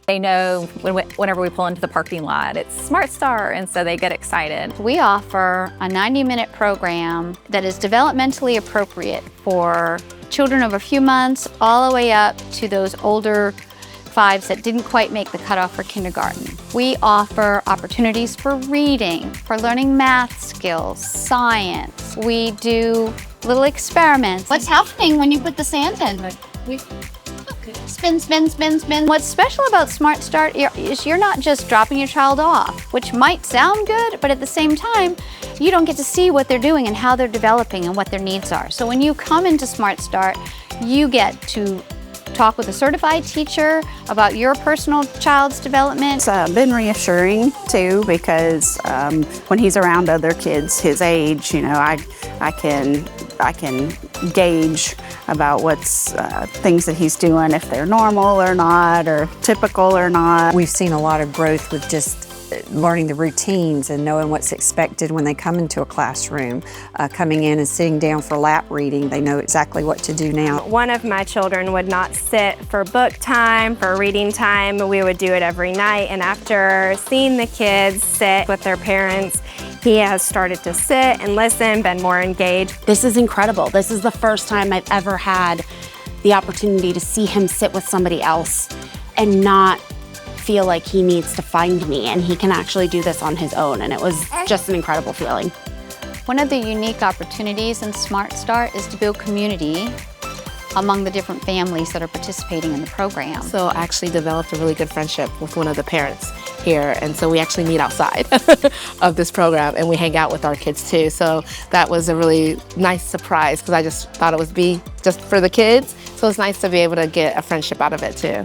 They know whenever we pull into the parking lot, it's Smart Start, and so they get excited. We offer a 90-minute program that is developmentally appropriate for children of a few months all the way up to those older fives that didn't quite make the cutoff for kindergarten. We offer opportunities for reading, for learning math skills, science. We do little experiments. What's happening when you put the sand in? Spin, spin, spin, spin. What's special about Smart Start is you're not just dropping your child off, which might sound good, but at the same time, you don't get to see what they're doing and how they're developing and what their needs are. So when you come into Smart Start, you get to talk with a certified teacher about your personal child's development. It's been reassuring too, because when he's around other kids his age, you know, I can gauge about what's things that he's doing, if they're normal or not, or typical or not. We've seen a lot of growth with just learning the routines and knowing what's expected when they come into a classroom. Coming in and sitting down for lap reading, they know exactly what to do now. One of my children would not sit for book time, for reading time. We would do it every night, and after seeing the kids sit with their parents, he has started to sit and listen, been more engaged. This is incredible. This is the first time I've ever had the opportunity to see him sit with somebody else and not feel like he needs to find me, and he can actually do this on his own, and it was just an incredible feeling. One of the unique opportunities in Smart Start is to build community among the different families that are participating in the program. So I actually developed a really good friendship with one of the parents here, and so we actually meet outside of this program, and we hang out with our kids too. So that was a really nice surprise, because I just thought it would be just for the kids. So it's nice to be able to get a friendship out of it too.